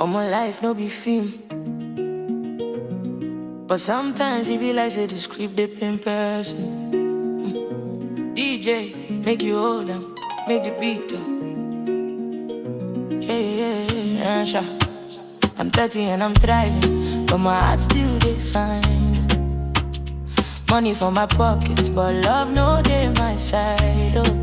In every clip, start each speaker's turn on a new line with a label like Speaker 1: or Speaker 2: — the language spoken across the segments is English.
Speaker 1: All my life no be film, but sometimes it be like say the script they in person. DJ, make you hold them, make the beat up. Yeah, sure. I'm 30 and I'm thriving, but my heart still they fine. Money for my pockets, but love no day my side. Oh,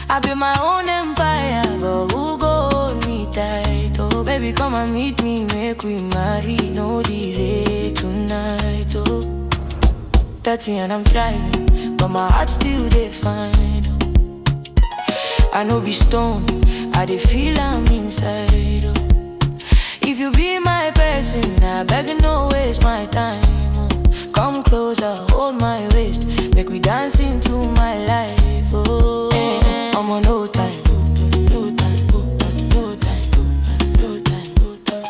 Speaker 1: I build my own empire, but who go hold me tight? Oh, baby, come and meet me, make we marry, no delay tonight. Oh, 30 and I'm thriving, but my heart still they fine. Oh, I know be stone, I dey feel I'm inside. Oh, if you be my person, I beg no waste my time. Oh, come closer, hold my waist, make we dance into my life. Oh, I'm on no time. No time, no time, no time, no time, no time,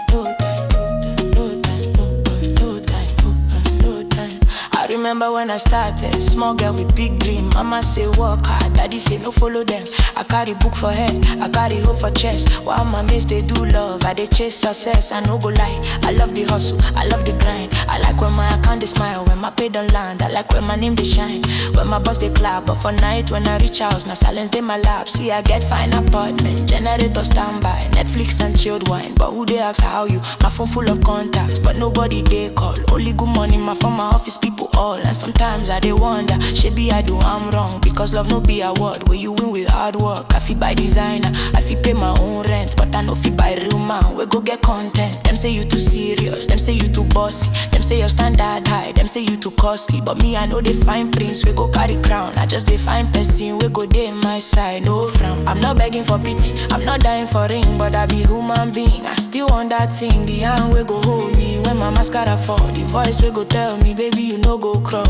Speaker 1: no time, no time. I remember when I started, small girl with big dream. Mama say work hard, daddy say no follow them. I carry book for head, I carry hope for chest. While my mates they do love, I they chase success. I no go lie, I love the hustle, I love the grind. I like when my account they smile, when my pay don't land. I like when my name they shine, when my boss they clap. But for night when I reach house, now silence they my lap. See I get fine apartment, generator standby, Netflix and chilled wine. But who they ask how you? My phone full of contacts, but nobody they call. Only good money, my from my office people all. And sometimes I they wonder, maybe I do I'm wrong, because love no be a word where you win with hard work. I feel buy designer, I feel pay my own rent, but I no feel buy real man. We go get content. Them say you too serious, them say you too bossy, them say your standard high, them say you too costly. But me I know they find prince, we go carry crown. I just they find person, we go day my side, no frown. I'm not begging for pity, I'm not dying for ring, but I be human being. I still want that thing, the hand we go hold me when my mascara fall, the voice we go tell me, baby you no go crawl.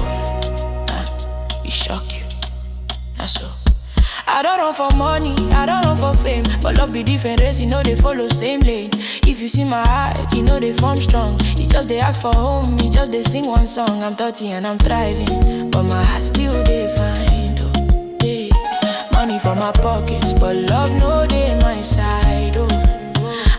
Speaker 1: It shock you, that's so. I don't run for money, I don't run for fame, but love be different race, you know they follow same lane. If you see my heart, you know they form strong. It just they ask for home, it just they sing one song. I'm 30 and I'm thriving, but my heart still they find. Oh, yeah. Money for my pockets, but love no day my side. Oh,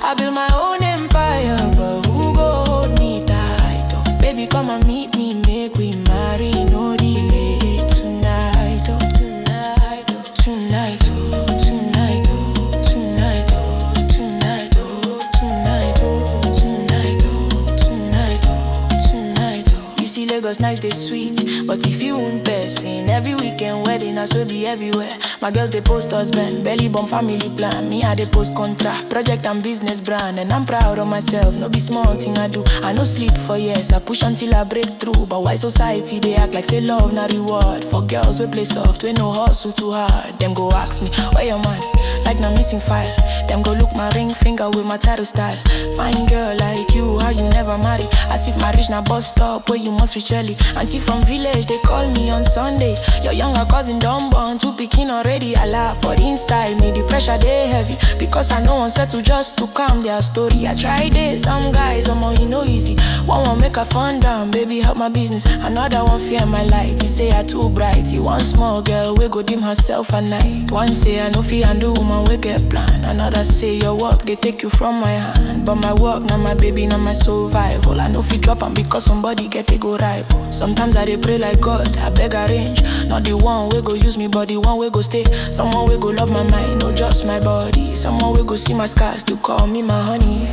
Speaker 1: I build my own empire, but who go hold me tight? Oh, baby come and meet me, make we marry, no delay tonight. Oh, tonight, oh, tonight, oh, tonight, oh, tonight, oh, tonight, oh, tonight, oh, tonight, oh, tonight, oh. You see Lagos nights they sweet, but if you won't person, every weekend wedding I so be everywhere. My girls they post husband, belly bump family plan. Me I they post contra, project and business brand. And I'm proud of myself, no be small thing I do. I no sleep for years, I push until I break through. But why society they act like say love na reward? For girls we play soft, we no hustle too hard. Them go ask me, where your man? Like na missing file. Them go look my ring finger with my tattoo style. Fine girl like you, how you never marry? As if marriage na bus stop where you must reach early. Auntie from village, they call me on Sunday. Your younger cousin done born, 2 pikin already. I laugh, but inside me the pressure they heavy, because I know I'm settle just to calm their story. I tried it, some guys, I'm on you know easy. One make a fun down, baby help my business. Another one fear my light, he say I too bright. He one small girl, we go dim herself at night. One say I no fear and do woman we get plan. Another say your work, they take you from my hand. But my work, not my baby, not my survival. I know if you drop am because somebody get a go rival. Sometimes I dey pray like God, I beg arrange. Not the one we go use me, but the one we go stay. Someone we go love my mind, no just my body. Someone we go see my scars to call me my honey.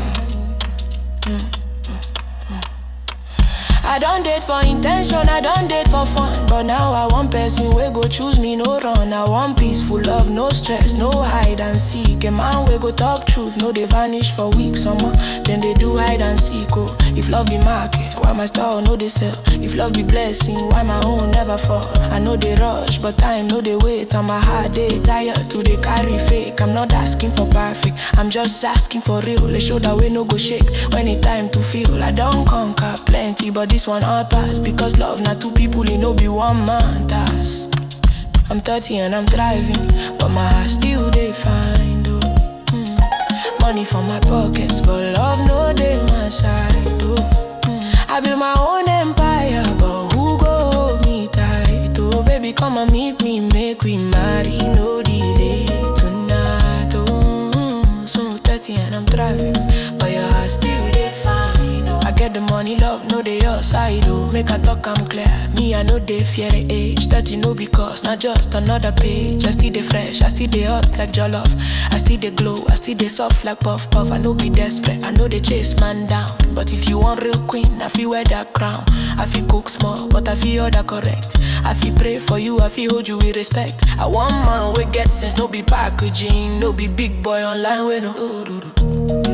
Speaker 1: I don't date for intention, I don't date for fun. But now I want person we go choose me, no run. I want peaceful love, no stress, no hide and seek. A man we go talk truth, no they vanish for weeks. Someone then they do hide and seek. Oh, if love be market, why my style no they sell? If love be blessing, why my own never fall? I know they rush, but time no they wait. On my hard day, tired to they carry fake. I'm not asking for perfect, I'm just asking for real. They show that we no go shake when it time to feel. I don't conquer plenty, but this one all pass, because love not 2 people, it no be one man task. I'm 30 and I'm thriving, but my heart still they find. Oh, money for my pockets, but love no they my side. Oh, I build my own empire, but who go hold me tight? Oh, baby come and meet me, make we marry, no delay tonight. Oh, so 30 and I'm thriving, but your heart love, no dey your side, oh. Make I talk, I'm clear. Me, I know they fear the age. 30 no because, not just another page. I still dey fresh, I still dey hot like jollof. I still dey glow, I still dey soft like puff puff. I know be desperate, I know they chase man down. But if you want real queen, I feel wear that crown. I feel cook small, but I feel all that correct. I feel pray for you, I feel hold you with respect. I want man we get sense, no be packaging, no be big boy online, we no.